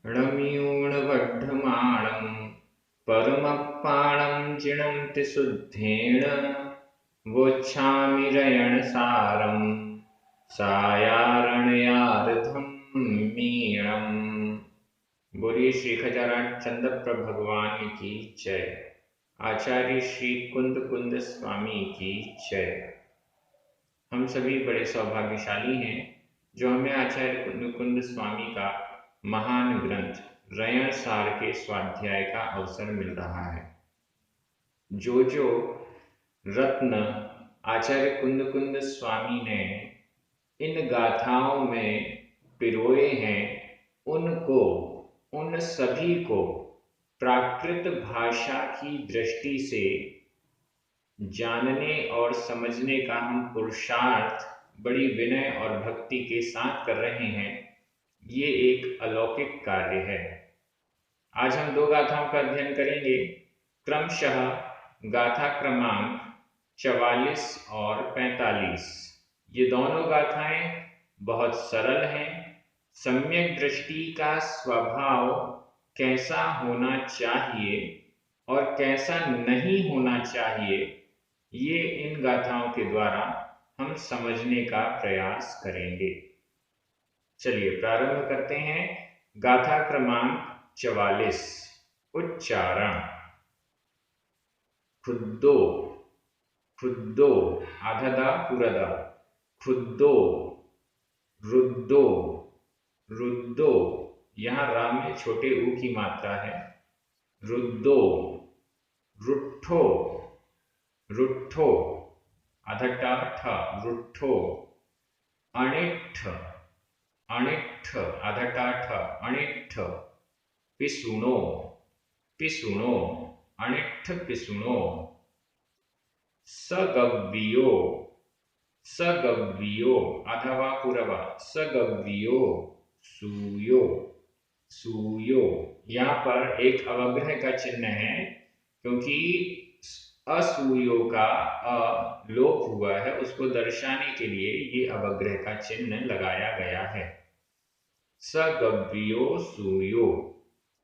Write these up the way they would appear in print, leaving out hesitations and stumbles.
णमीयूणवढ्ढमाणं परमप्पाणं चिणन्ति शुद्धेन वोच्छामि रयणसारं सायारणयार्धं मीणम्। बोलिए श्री खजाराट चंद्रप्रभ भगवान की जय। आचार्य श्री कुंद कुंद स्वामी की जय। हम सभी बड़े सौभाग्यशाली हैं जो हमें आचार्य कुंद कुंद स्वामी का महान ग्रंथ रयण सार के स्वाध्याय का अवसर मिल रहा है। जो रत्न आचार्य कुंद कुंद स्वामी ने इन गाथाओं में पिरोए हैं, उनको, उन सभी को प्राकृत भाषा की दृष्टि से जानने और समझने का हम पुरुषार्थ बड़ी विनय और भक्ति के साथ कर रहे हैं। ये एक अलौकिक कार्य है। आज हम दो गाथाओं का अध्ययन करेंगे, क्रमशः गाथा क्रमांक 44 और 45। ये दोनों गाथाएं बहुत सरल हैं। सम्यक दृष्टि का स्वभाव कैसा होना चाहिए और कैसा नहीं होना चाहिए, ये इन गाथाओं के द्वारा हम समझने का प्रयास करेंगे। चलिए प्रारंभ करते हैं। गाथा क्रमांक 44। उच्चारण। खुद्दो, खुद्दो आधा दा पूरा दा, खुद्दो, रुद्दो, रुद्दो, यहाँ रा में छोटे ऊ की मात्रा है। रुद्दो, रुट्ठो, रुट्ठो आधा टा ठा, रुट्ठो, अणिट्ठ, अणिट्ठ आधा टा ठा, अणिट्ठ, पिसुणो, पिसुणो, अणिट्ठ पिसुणो, सगव्वियो, सगव्वियो आधा वा पूरा वा, सगव्वियो, सूयो, सूयो। यहाँ पर एक अवग्रह का चिन्ह है क्योंकि असूयो का अ लोप हुआ है, उसको दर्शाने के लिए ये अवग्रह का चिन्ह लगाया गया है। सगव्वियो सूयो,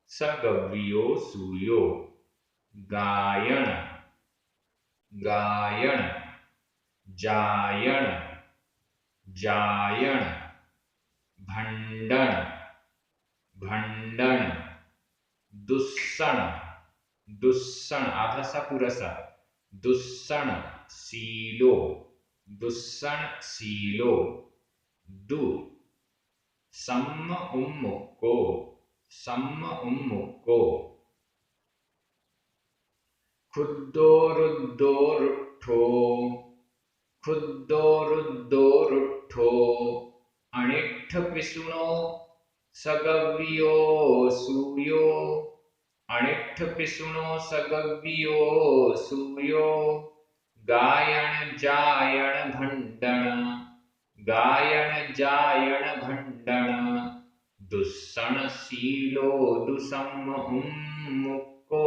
सगव्वियो सूयो। गायण, गायण, जायण, जायण। भंडन, भंडन। दुस्सण, दुस्सण आधा सा पूरा सा, दुस्सण सीलो, दुस्सण सीलो। दु सम्म उम्मुक्को, सम्म उम्मुक्को। खुद्दो रुद्दो रुट्ठो, खुद्दो रुद्दो रुट्ठो। अणिट्ठ पिसुणो, सगव्वियो सूयो, अणिट्ठ पिसुणो, सगव्वियो सूयो। गायण जायण भंडन, गायण जायण भंडन। दुस्सण सीलो दुसम्म उम्मुक्को,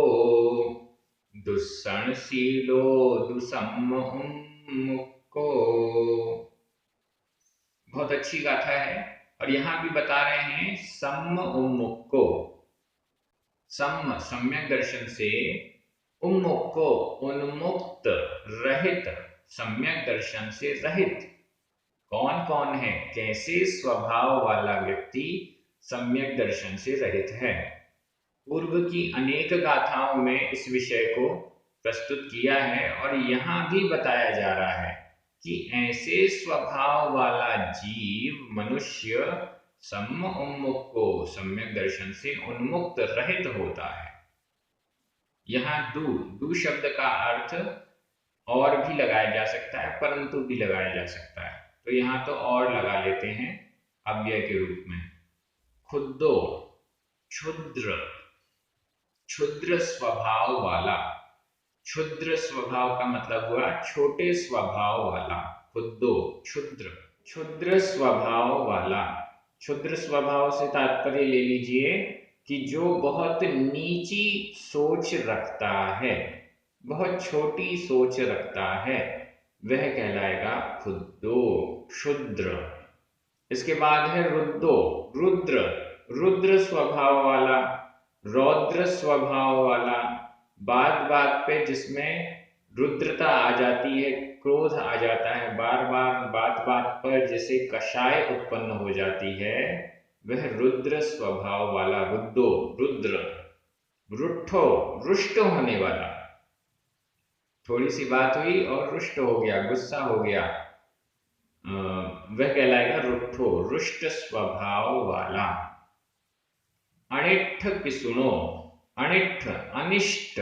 दुस्सण सीलो दुसम्म उम्मुक्को। बहुत अच्छी गाथा है और यहां भी बता रहे हैं सम्म उम्मुक्को। सम्म सम्यक दर्शन से, उन्मुक्को उन्मुक्त रहित, सम्यक दर्शन से रहित। कौन कौन है, कैसे स्वभाव वाला व्यक्ति सम्यक दर्शन से रहित है। पूर्व की अनेक गाथाओं में इस विषय को प्रस्तुत किया है और यहाँ भी बताया जा रहा है कि ऐसे स्वभाव वाला जीव मनुष्य सम्म उन्मुक्को, सम्यक दर्शन से उन्मुक्त रहित होता है। यहाँ दु शब्द का अर्थ और भी लगाया जा सकता है, परंतु भी लगाया जा सकता है, तो यहाँ तो और लगा लेते हैं अव्यय के रूप में। खुद्दो क्षुद्र, क्षुद्र स्वभाव वाला। क्षुद्र स्वभाव का मतलब हुआ छोटे स्वभाव वाला। खुद्दो क्षुद्र, क्षुद्र स्वभाव वाला। क्षुद्र स्वभाव से तात्पर्य ले लीजिए कि जो बहुत नीची सोच रखता है, बहुत छोटी सोच रखता है, वह कहलाएगा खुद्दो, क्षुद्र। इसके बाद है रुद्दो, रुद्र। रुद्र स्वभाव वाला, रौद्र स्वभाव वाला, बात बात पे जिसमें रुद्रता आ जाती है, क्रोध आ जाता है, बार बार बात बात पर जैसे कषाय उत्पन्न हो जाती है, वह रुद्र स्वभाव वाला, रुद्र, रुष्टो, रुष्ट होने वाला। थोड़ी सी बात हुई और रुष्ट हो गया, गुस्सा हो गया, वह कहलाएगा रुष्टो, रुष्ट स्वभाव वाला। अनिष्ठ पिसुणो, अनिष्ठ अनिष्ट,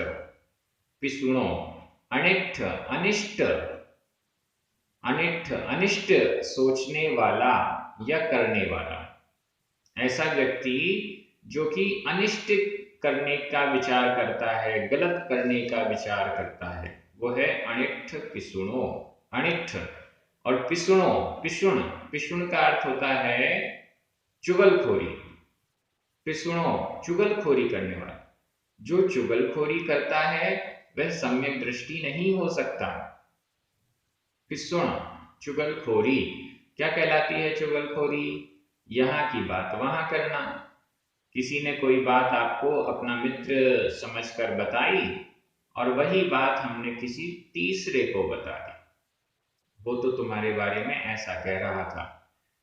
पिसुणो अनिष्ठ अनिष्ट, अनिष्ठ अनिष्ट सोचने वाला या करने वाला। ऐसा व्यक्ति जो कि अनिष्ट करने का विचार करता है, गलत करने का विचार करता है, वो है अनिष्ठ पिसुणो। अनिष्ठ और पिसुणो, पिसुण, पिसुण का अर्थ होता है चुगलखोरी। पिसुणो, चुगलखोरी करने वाला। जो चुगलखोरी करता है वह सम्यक दृष्टि नहीं हो सकता। पिसुण, चुगलखोरी। क्या कहलाती है चुगलखोरी? यहाँ की बात वहां करना। किसी ने कोई बात आपको अपना मित्र समझकर बताई और वही बात हमने किसी तीसरे को बता दी, वो तो तुम्हारे बारे में ऐसा कह रहा था,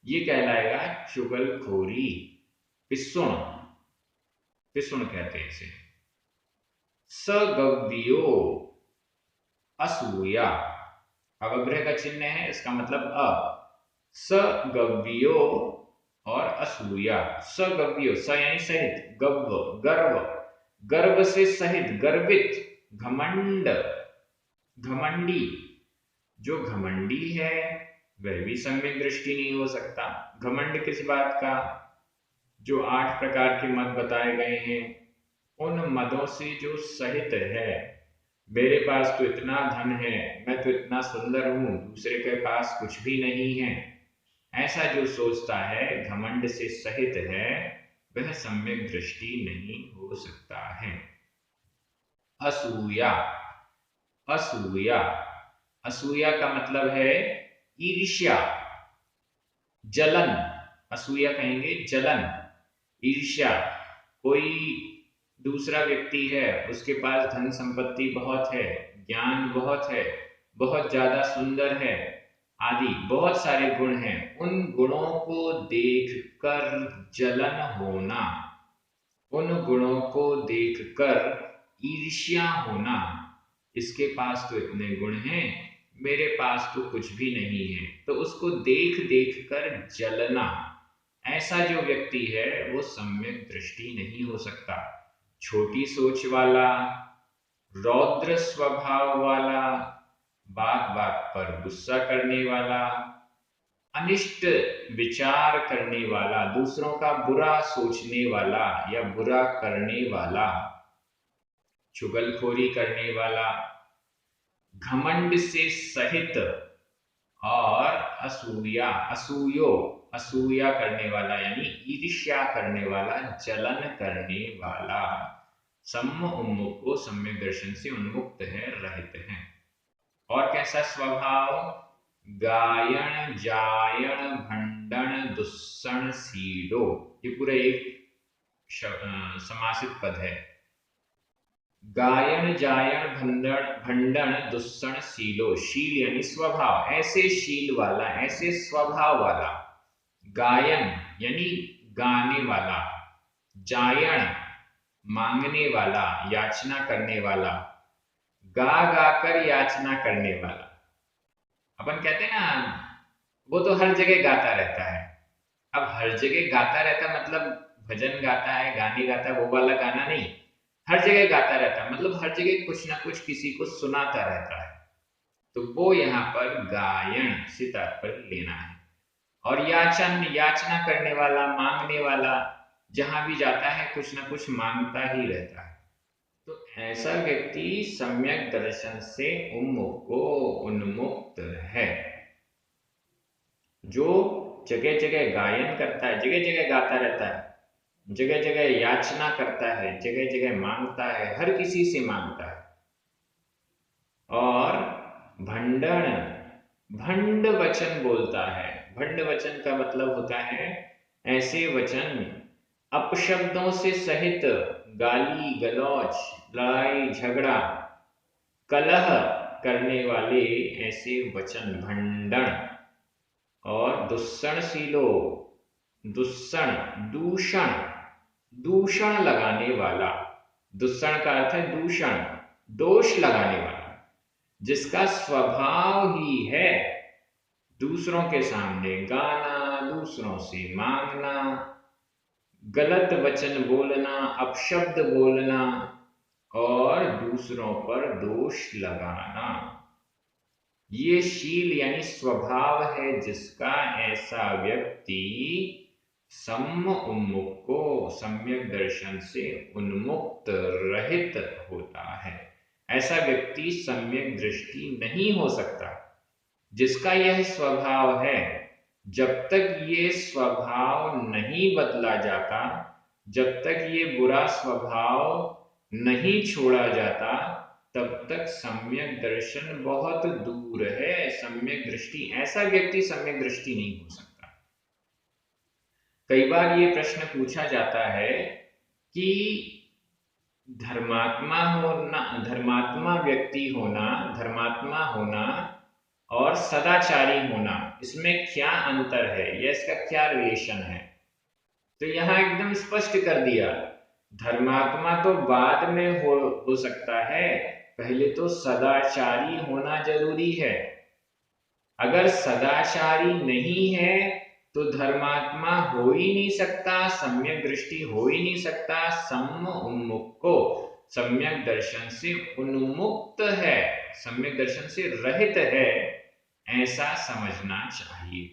ये कहलाएगा चुगलखोरी। पिसुण, पिसुण कहते हैं इसे। सगव्यो, असूया, अवग्रह का चिन्ह है, इसका मतलब अ। सगव्यो और असूया। सगव्यो, स यानी सहित, गव्व गर्व, गर्व से सहित, गर्वित, घमंड, घमंडी। जो घमंडी है वह भी सम्यक दृष्टि नहीं हो सकता। घमंड किस बात का? जो 8 प्रकार के मद बताए गए हैं, उन मदों से जो सहित है। मेरे पास तो इतना धन है, मैं तो इतना सुंदर हूं, दूसरे के पास कुछ भी नहीं है, ऐसा जो सोचता है, घमंड से सहित है, वह सम्यक दृष्टि नहीं हो सकता है। असूया, असूया, असूया का मतलब है ईर्ष्या, जलन। असूया कहेंगे जलन, ईर्ष्या। कोई दूसरा व्यक्ति है, उसके पास धन संपत्ति बहुत है, ज्ञान बहुत है, बहुत ज्यादा सुंदर है, आदि बहुत सारे गुण हैं, उन गुणों को देखकर जलन होना, उन गुणों को देखकर ईर्ष्या होना। इसके पास तो इतने गुण हैं, मेरे पास तो कुछ भी नहीं है, तो उसको देख देख कर जलना। ऐसा जो व्यक्ति है वो सम्यक दृष्टि नहीं हो सकता। छोटी सोच वाला, रौद्र स्वभाव वाला, बात बात पर गुस्सा करने वाला, अनिष्ट विचार करने वाला, दूसरों का बुरा सोचने वाला या बुरा करने वाला, चुगलखोरी करने वाला, घमंड से सहित, और असूया, असूयो, असूया करने वाला यानी ईर्ष्या करने वाला, जलन करने वाला। सम्म उन्मुख को सम्यक दर्शन से उन्मुक्त है, रहित है। और कैसा स्वभाव? गायन जायण भंडन दुस्सण सीडो। ये पूरा एक समासित पद है। गायन जायण भंडन भंडन दुस्सण शीलो, शील यानी स्वभाव, ऐसे शील वाला, ऐसे स्वभाव वाला। गायन यानी गाने वाला, जायण मांगने वाला, याचना करने वाला, गा गाकर याचना करने वाला। अपन कहते हैं ना, वो तो हर जगह गाता रहता है। अब हर जगह गाता रहता मतलब भजन गाता है, गाने गाता है, वो वाला गाना नहीं। हर जगह गाता रहता है मतलब हर जगह कुछ ना कुछ किसी को सुनाता रहता है, तो वो यहाँ पर गायन से तात्पर्य लेना है। और याचन, याचना करने वाला, मांगने वाला, जहां भी जाता है कुछ ना कुछ मांगता ही रहता है। तो ऐसा व्यक्ति सम्यक दर्शन से उन्मुक्त है। जो जगह जगह गायन करता है, जगह जगह गाता रहता है, जगह जगह याचना करता है, जगह जगह मांगता है, हर किसी से मांगता है। और भंडन, भंड वचन बोलता है। भंड वचन का मतलब होता है ऐसे वचन अपशब्दों से सहित गाली गलौज, लड़ाई झगड़ा, कलह करने वाले ऐसे वचन भंडण और दुस्सणशीलो, दुस्सण दूषण, दूषण लगाने वाला, दूषण का अर्थ है दूषण, दोष लगाने वाला, जिसका स्वभाव ही है दूसरों के सामने गाना, दूसरों से मांगना, गलत वचन बोलना, अपशब्द बोलना और दूसरों पर दोष लगाना। ये शील यानी स्वभाव है जिसका ऐसा व्यक्ति सम्म उन्मुक्को, सम्यक दर्शन से उन्मुक्त रहित होता है। ऐसा व्यक्ति सम्यक दृष्टि नहीं हो सकता। जिसका यह स्वभाव है, जब तक ये स्वभाव नहीं बदला जाता, जब तक ये बुरा स्वभाव नहीं छोड़ा जाता, तब तक सम्यक दर्शन बहुत दूर है। सम्यक दृष्टि, ऐसा व्यक्ति सम्यक दृष्टि नहीं हो सकता। कई बार ये प्रश्न पूछा जाता है कि धर्मात्मा व्यक्ति होना, धर्मात्मा होना और सदाचारी होना, इसमें क्या अंतर है या इसका क्या रिलेशन है? तो यहां एकदम स्पष्ट कर दिया, धर्मात्मा तो बाद में हो सकता है, पहले तो सदाचारी होना जरूरी है। अगर सदाचारी नहीं है तो धर्मात्मा हो ही नहीं सकता, सम्यक दृष्टि हो ही नहीं सकता। सम्म उन्मुक्को, सम्यक दर्शन से उन्मुक्त है, सम्यक दर्शन से रहित है, ऐसा समझना चाहिए।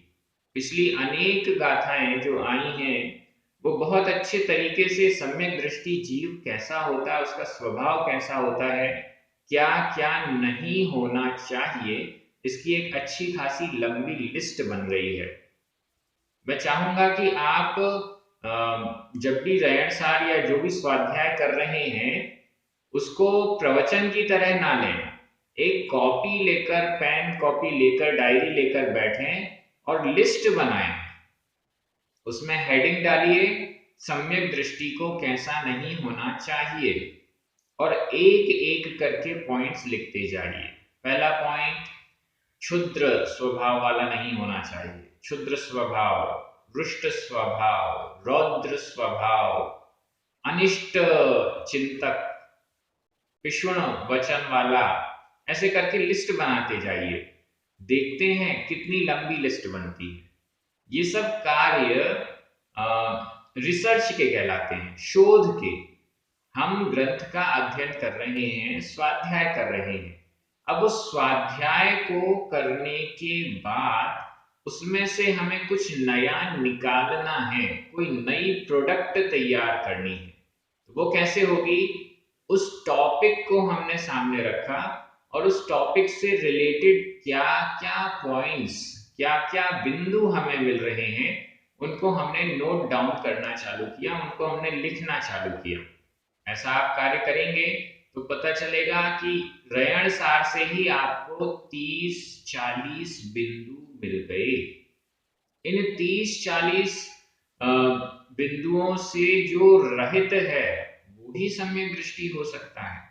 पिछली अनेक गाथाएं जो आई हैं वो बहुत अच्छे तरीके से सम्यक दृष्टि जीव कैसा होता है, उसका स्वभाव कैसा होता है, क्या क्या नहीं होना चाहिए, इसकी एक अच्छी खासी लंबी लिस्ट बन रही है। मैं चाहूंगा कि आप जब भी रैणसार या जो भी स्वाध्याय कर रहे हैं उसको प्रवचन की तरह ना लें। एक कॉपी लेकर, पेन कॉपी लेकर, डायरी लेकर बैठें और लिस्ट बनाएं। उसमें हेडिंग डालिए, सम्यक दृष्टि को कैसा नहीं होना चाहिए, और एक एक करके पॉइंट्स लिखते जाइए। पहला पॉइंट, क्षुद्र स्वभाव वाला नहीं होना चाहिए। क्षुद्र स्वभाव, रुष्ट स्वभाव, रौद्र स्वभाव, अनिष्ट चिंतक, पिछुण वचन वाला, ऐसे करके लिस्ट बनाते जाइए। देखते हैं कितनी लंबी लिस्ट बनती है। ये सब कार्य रिसर्च के कहलाते हैं, शोध के। हम ग्रंथ का अध्ययन कर रहे हैं, स्वाध्याय कर रहे हैं। अब उस स्वाध्याय को करने के बाद उसमें से हमें कुछ नया निकालना है, कोई नई प्रोडक्ट तैयार करनी है। तो वो कैसे होगी? उस टॉपिक को हमने सामने रखा और उस टॉपिक से रिलेटेड क्या क्या पॉइंट्स, क्या क्या बिंदु हमें मिल रहे हैं, उनको हमने नोट डाउन करना चालू किया, उनको हमने लिखना चालू किया। ऐसा आप कार्य करेंगे तो पता चलेगा कि रैणसार से ही आपको 30-40 बिंदु मिल गए। इन 30-40 बिंदुओं से जो रहित है वो ही सम्यक दृष्टि हो सकता है।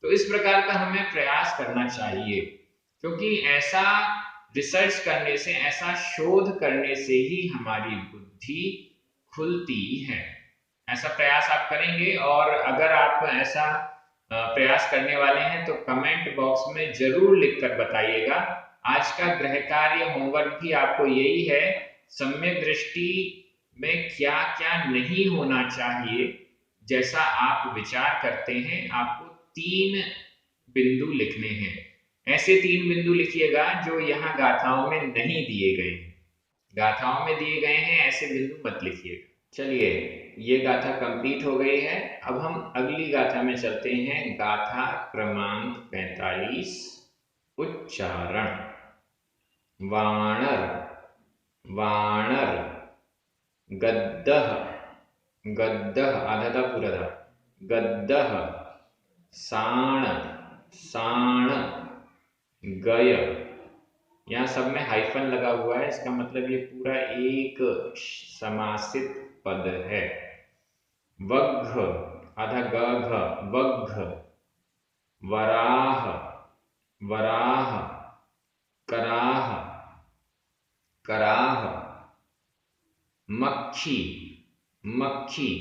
तो इस प्रकार का हमें प्रयास करना चाहिए, क्योंकि ऐसा रिसर्च करने से, ऐसा शोध करने से ही हमारी बुद्धि खुलती है। ऐसा प्रयास आप करेंगे, और अगर आप ऐसा प्रयास करने वाले हैं तो कमेंट बॉक्स में जरूर लिखकर बताइएगा। आज का गृह कार्य, होमवर्क भी आपको यही है, सम्यक दृष्टि में क्या क्या नहीं होना चाहिए, जैसा आप विचार करते हैं, आपको 3 बिंदु लिखने हैं। ऐसे 3 बिंदु लिखिएगा जो यहाँ गाथाओं में नहीं दिए गए हैं। गाथाओं में दिए गए हैं ऐसे बिंदु मत लिखिएगा। चलिए, ये गाथा कंप्लीट हो गई है। अब हम अगली गाथा में चलते हैं। गाथा क्रमांक 45, उच्चारण। वाणर, वाणर, गद्दह, गद्दह आधा था पूरा था, गद्दह, साण, साण, गय। यहाँ सब में हाइफन लगा हुआ है, इसका मतलब ये पूरा एक समासित पद है। वघ्घ आधा ग घ वघ्घ, वराह वराह, कराह कराह, मक्खी मक्खी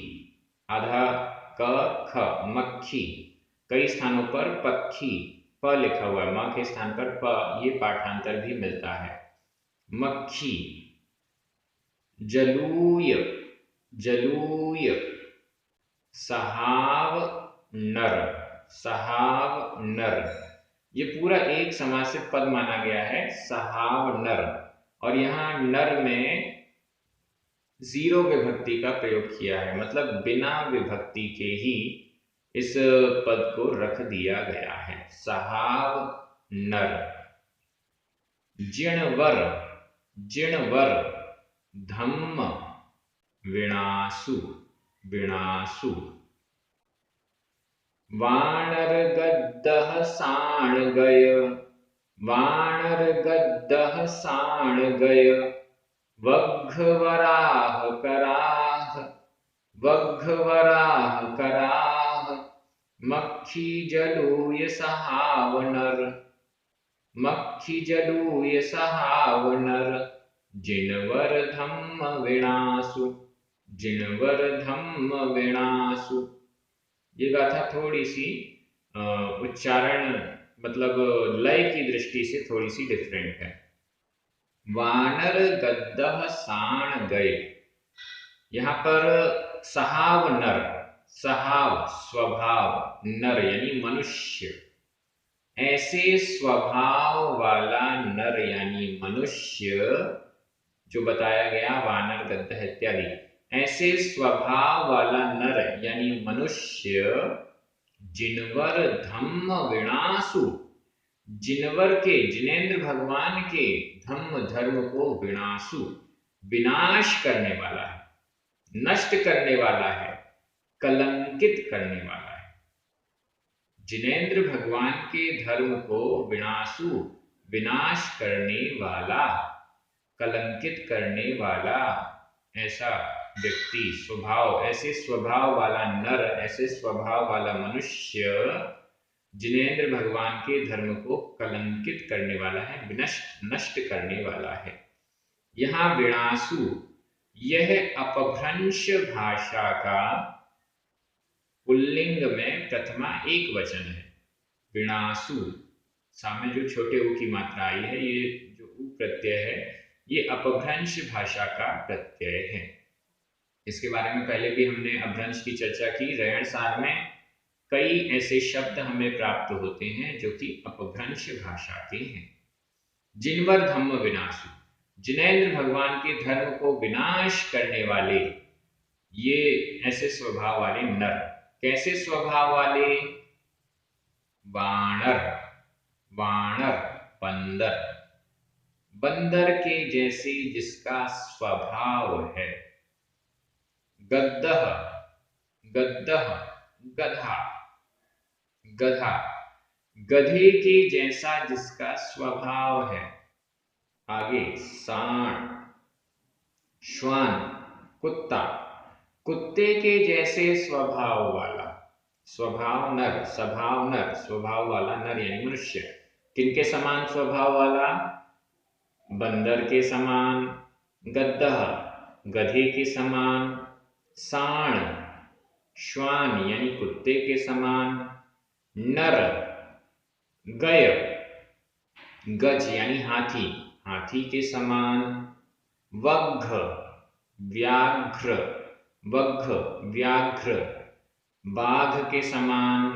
आधा क ख मक्खी। कई स्थानों पर पक्षी प लिखा हुआ है, म के स्थान पर प, ये पाठांतर भी मिलता है। मक्खी। जलूय जलूय, सहाव नर सहाव नर, ये पूरा एक समासित पद माना गया है, सहाव नर। और यहाँ नर में जीरो विभक्ति का प्रयोग किया है, मतलब बिना विभक्ति के ही इस पद को रख दिया गया है, सहाव नर। जिणवर जिणवर, धम्म विणासु विणासु। वानर गद्दह साण गय, वानर गद्दह साण गय, वघ्घ वराह कराह, वघ्घ वराह कराह, मक्खी जलूय सहाव नर, मक्खी जलूय सहाव नर। जिणवर धम्म विणासु, जिणवर धम्म विणासु। ये गाथा थोड़ी सी उच्चारण मतलब लय की दृष्टि से थोड़ी सी डिफरेंट है। वानर गद्दह साण गए, यहाँ पर सहाव नर, सहाव स्वभाव, नर यानी मनुष्य, ऐसे स्वभाव वाला नर यानी मनुष्य जो बताया गया वानर गद्दह इत्यादि, ऐसे स्वभाव वाला नर यानी मनुष्य, जिनवर धम्म विणासु, जिनवर के जिनेन्द्र भगवान के धम्म धर्म को विणासु विनाश करने वाला है, नष्ट करने वाला है, कलंकित करने वाला है। जिनेन्द्र भगवान के धर्म को विनाशु विनाश करने वाला, कलंकित करने वाला ऐसा व्यक्ति, स्वभाव, ऐसे स्वभाव वाला नर, ऐसे स्वभाव वाला मनुष्य जिनेन्द्र भगवान के धर्म को कलंकित करने वाला है, विनष्ट नष्ट करने वाला है। यहाँ विनाशु यह अपभ्रंश भाषा का पुल्लिंग में प्रथमा एक वचन है। विनाशु, सामने जो छोटे उ की मात्रा आई है, ये जो उ प्रत्यय है, ये अपभ्रंश भाषा का प्रत्यय है। इसके बारे में पहले भी हमने अपभ्रंश की चर्चा की। रयण सार में कई ऐसे शब्द हमें प्राप्त होते हैं जो कि अपभ्रंश भाषा के हैं। जिनवर धम्म विनाशु, जिनेन्द्र भगवान के धर्म को विनाश करने वाले, ये ऐसे स्वभाव वाले नर। कैसे स्वभाव वाले? वानर, वानर बंदर, बंदर के जैसे जिसका स्वभाव है। गद्दह, गद्दह गधा, गधा गधे के जैसा जिसका स्वभाव है। आगे साण, श्वान कुत्ता, कुत्ते के जैसे स्वभाव वाला, स्वभाव नर, स्वभाव नर, स्वभाव वाला नर यानी मनुष्य। किनके समान स्वभाव वाला? बंदर के समान, गद्दह गधे के समान, साण श्वान यानी कुत्ते के समान, नर गय गज यानी हाथी, हाथी के समान, वघ्घ व्याघ्र, वघ्घ व्याघ्र बाघ के समान,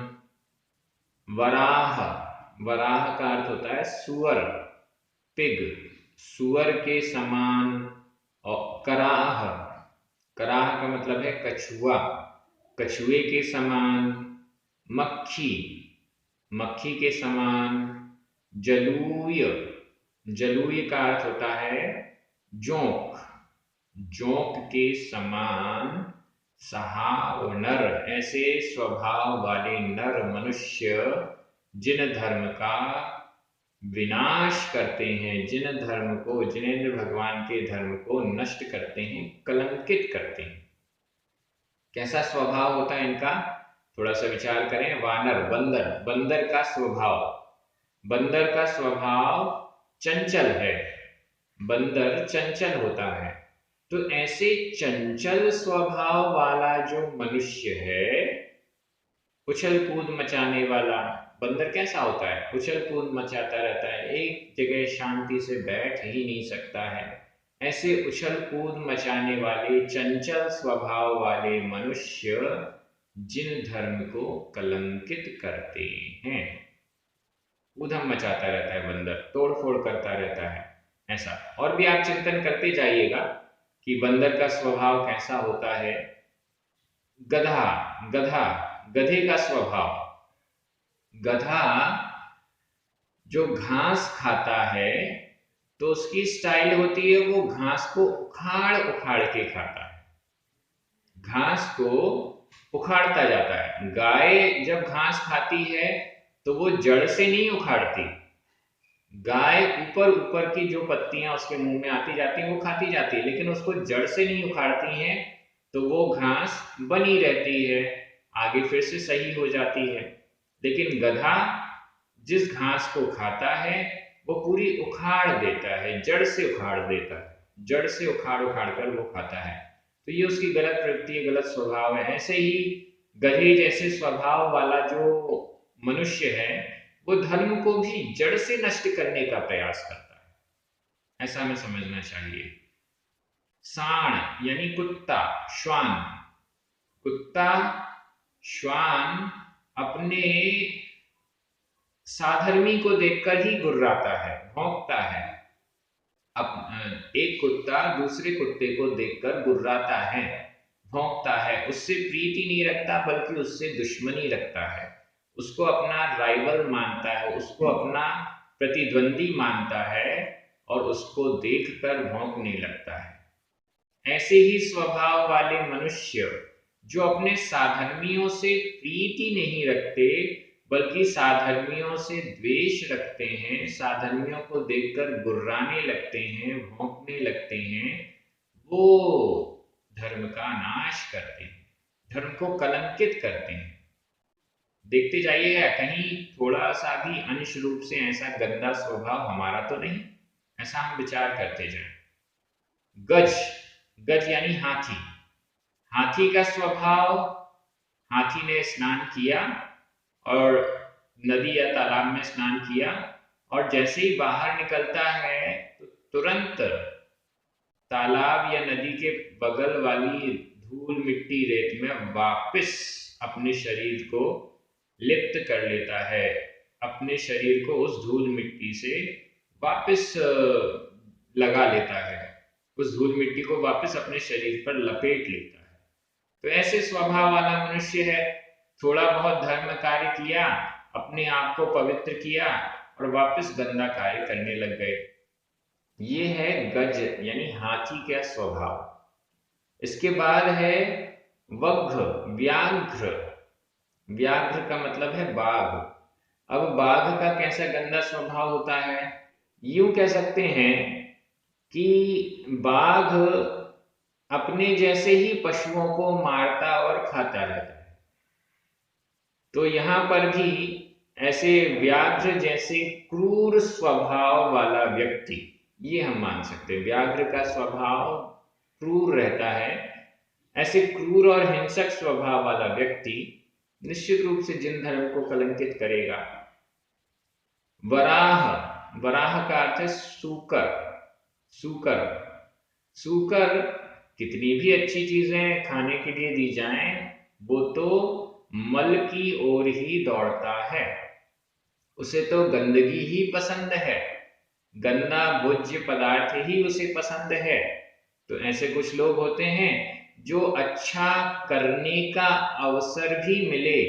वराह, वराह का अर्थ होता है सुअर, पिग, सुअर के समान, और कराह, कराह का मतलब है कछुआ, कछुए के समान, मक्खी, मक्खी के समान, जलूय, जलूय का अर्थ होता है जोंक, जोंक के समान, सहाव नर, ऐसे स्वभाव वाले नर मनुष्य जिन धर्म का विनाश करते हैं, जिन धर्म को, जिनेन्द्र भगवान के धर्म को नष्ट करते हैं, कलंकित करते हैं। कैसा स्वभाव होता है इनका, थोड़ा सा विचार करें। वानर, बंदर, बंदर का स्वभाव, बंदर का स्वभाव चंचल है, बंदर चंचल होता है। तो ऐसे चंचल स्वभाव वाला जो मनुष्य है, उछल कूद मचाने वाला बंदर कैसा होता है, उछल कूद मचाता रहता है, एक जगह शांति से बैठ ही नहीं सकता है। ऐसे उछल कूद मचाने वाले चंचल स्वभाव वाले मनुष्य जिन धर्म को कलंकित करते हैं, ऊधम मचाता रहता है बंदर, तोड़ फोड़ करता रहता है, ऐसा। और भी आप चिंतन करते जाइएगा कि बंदर का स्वभाव कैसा होता है। गधा, गधा, गधे का स्वभाव, गधा जो घास खाता है तो उसकी स्टाइल होती है, वो घास को उखाड़ उखाड़ के खाता है, घास को उखाड़ता जाता है। गाय जब घास खाती है तो वो जड़ से नहीं उखाड़ती, गाय ऊपर ऊपर की जो पत्तियां उसके मुंह में आती जाती हैं वो खाती जाती है, लेकिन उसको जड़ से नहीं उखाड़ती हैं, तो वो घास बनी रहती है, आगे फिर से सही हो जाती है। लेकिन गधा जिस घास को खाता है वो पूरी उखाड़ देता है, जड़ से उखाड़ देता है, जड़ से उखाड़ उखाड़ कर वो खाता है। तो ये उसकी गलत प्रवृत्ति है, गलत स्वभाव है। ऐसे ही गधे जैसे स्वभाव वाला जो मनुष्य है वो धर्म को भी जड़ से नष्ट करने का प्रयास करता है, ऐसा हमें समझना चाहिए। सांड यानी कुत्ता, श्वान, कुत्ता, श्वान अपने साधर्मी को देखकर ही गुर्राता है, भौंकता है। अब एक कुत्ता दूसरे कुत्ते को देखकर गुर्राता है, भौंकता है, उससे प्रीति नहीं रखता बल्कि उससे दुश्मनी रखता है, उसको अपना राइवल मानता है, उसको अपना प्रतिद्वंदी मानता है और उसको देखकर भौंकने लगता है। ऐसे ही स्वभाव वाले मनुष्य जो अपने साधर्मियों से प्रीति नहीं रखते बल्कि साधर्मियों से द्वेष रखते हैं, साधर्मियों को देखकर गुर्राने लगते हैं, भौंकने लगते हैं, वो धर्म का नाश करते हैं, धर्म को कलंकित करते हैं। देखते जाइएगा कहीं थोड़ा सा भी अंश रूप से ऐसा गंदा स्वभाव हमारा तो नहीं, ऐसा हम विचार करते जाएं। गज, गज यानी हाथी, हाथी का स्वभाव, हाथी ने स्नान किया और नदी या तालाब में स्नान किया और जैसे ही बाहर निकलता है तो तुरंत तालाब या नदी के बगल वाली धूल मिट्टी रेत में वापस अपने शरीर को लिप्त कर लेता है, अपने शरीर को उस धूल मिट्टी से वापस लगा लेता है, उस धूल मिट्टी को वापस अपने शरीर पर लपेट लेता है। तो ऐसे स्वभाव वाला मनुष्य है, थोड़ा बहुत धर्म कार्य किया, अपने आप को पवित्र किया और वापस गंदा कार्य करने लग गए। ये है गज यानी हाथी का स्वभाव। इसके बाद है वग्घ, व्याघ्र, व्याघ्र का मतलब है बाघ। अब बाघ का कैसा गंदा स्वभाव होता है, यूं कह सकते हैं कि बाघ अपने जैसे ही पशुओं को मारता और खाता रहता है। तो यहां पर भी ऐसे व्याघ्र जैसे क्रूर स्वभाव वाला व्यक्ति, ये हम मान सकते हैं, व्याघ्र का स्वभाव क्रूर रहता है। ऐसे क्रूर और हिंसक स्वभाव वाला व्यक्ति निश्चित रूप से जिन धर्म को कलंकित करेगा। वराह, वराह का अर्थ है सूकर, सूकर, सूकर कितनी भी अच्छी चीजें खाने के लिए दी जाएं, वो तो मल की ओर ही दौड़ता है, उसे तो गंदगी ही पसंद है, गंदा भोज्य पदार्थ ही उसे पसंद है। तो ऐसे कुछ लोग होते हैं जो अच्छा करने का अवसर भी मिले,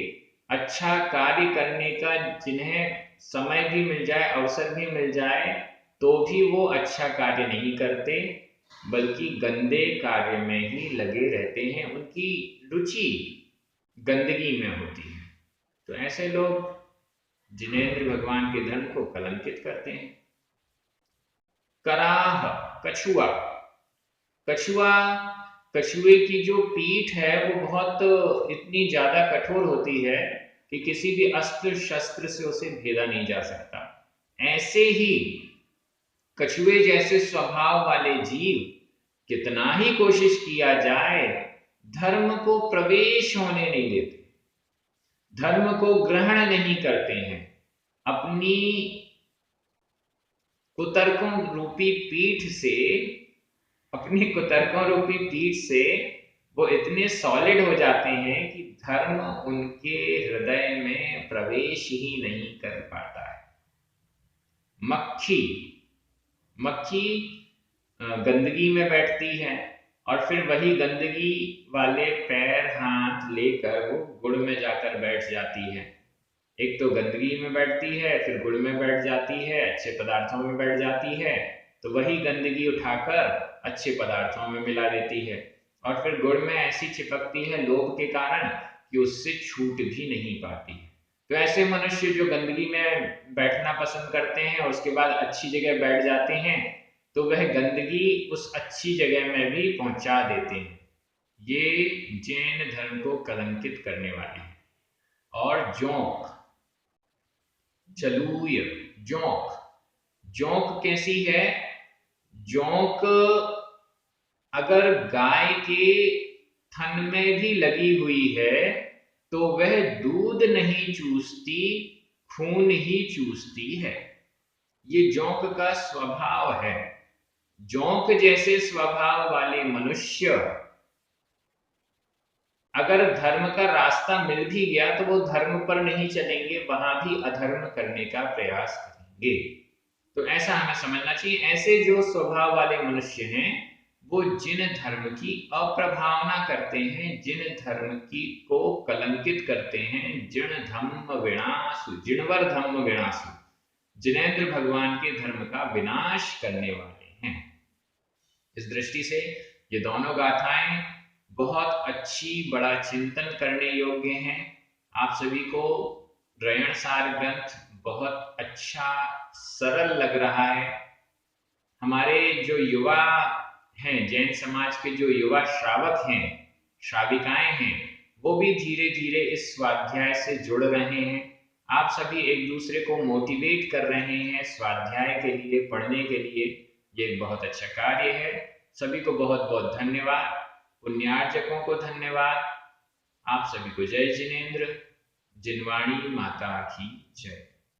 अच्छा कार्य करने का जिन्हें समय भी मिल जाए, अवसर भी मिल जाए, तो भी वो अच्छा कार्य नहीं करते बल्कि गंदे कार्य में ही लगे रहते हैं, उनकी रुचि गंदगी में होती है। तो ऐसे लोग जिनेंद्र भगवान के धर्म को कलंकित करते हैं। कराह, कछुआ, कछुआ कछुए की जो पीठ है वो बहुत इतनी ज्यादा कठोर होती है कि किसी भी अस्त्र शस्त्र से उसे भेदा नहीं जा सकता। ऐसे ही कछुए जैसे स्वभाव वाले जीव कितना ही कोशिश किया जाए धर्म को प्रवेश होने नहीं देते, धर्म को ग्रहण नहीं करते हैं। अपनी कुतर्कों रूपी पीठ से अपनी कुतर्कों रूपी पीठ से वो इतने सॉलिड हो जाते हैं कि धर्म उनके हृदय में प्रवेश ही नहीं कर पाता है। मक्खी मक्खी गंदगी में बैठती है और फिर वही गंदगी वाले पैर हाथ लेकर वो गुड़ में जाकर बैठ जाती है। एक तो गंदगी में बैठती है, फिर गुड़ में बैठ जाती है, अच्छे पदार्थों में बैठ जाती है, तो वही गंदगी उठाकर अच्छे पदार्थों में मिला देती है और फिर गुड़ में ऐसी चिपकती है लोभ के कारण कि उससे छूट भी नहीं पाती। तो ऐसे मनुष्य जो गंदगी में बैठना पसंद करते हैं उसके बाद अच्छी जगह बैठ जाते हैं, तो वह गंदगी उस अच्छी जगह में भी पहुंचा देते हैं। ये जैन धर्म को कलंकित करने वाले हैं। और जोंक, जलूय, जोंक, जोंक कैसी है? जोंक अगर गाय के थन में भी लगी हुई है तो वह दूध नहीं चूसती, खून ही चूसती है। ये जोंक का स्वभाव है। जोंक जैसे स्वभाव वाले मनुष्य अगर धर्म का रास्ता मिल भी गया तो वो धर्म पर नहीं चलेंगे, वहां भी अधर्म करने का प्रयास करेंगे। तो ऐसा हमें समझना चाहिए। ऐसे जो स्वभाव वाले मनुष्य हैं वो जिन धर्म की अप्रभावना करते हैं, जिन धर्म की को कलंकित करते हैं, जिन धम्म विनाशु, जिनवर धम्म विनाशु, जिनेंद्र भगवान के धर्म का विनाश करने वाले हैं। इस दृष्टि से ये दोनों गाथाएं बहुत अच्छी, बड़ा चिंतन करने योग्य हैं। आप सभी को रयण सार ग्रंथ बहुत अच्छा, सरल लग रहा है। हमारे जो युवा हैं, जैन समाज के जो युवा श्रावक हैं, श्राविकाएं हैं, वो भी धीरे धीरे इस स्वाध्याय से जुड़ रहे हैं। आप सभी एक दूसरे को मोटिवेट कर रहे हैं स्वाध्याय के लिए, पढ़ने के लिए। ये एक बहुत अच्छा कार्य है। सभी को बहुत बहुत धन्यवाद। पुण्यार्जकों को धन्यवाद। आप सभी को जय जिनेंद्र। जिनवाणी माता की जय।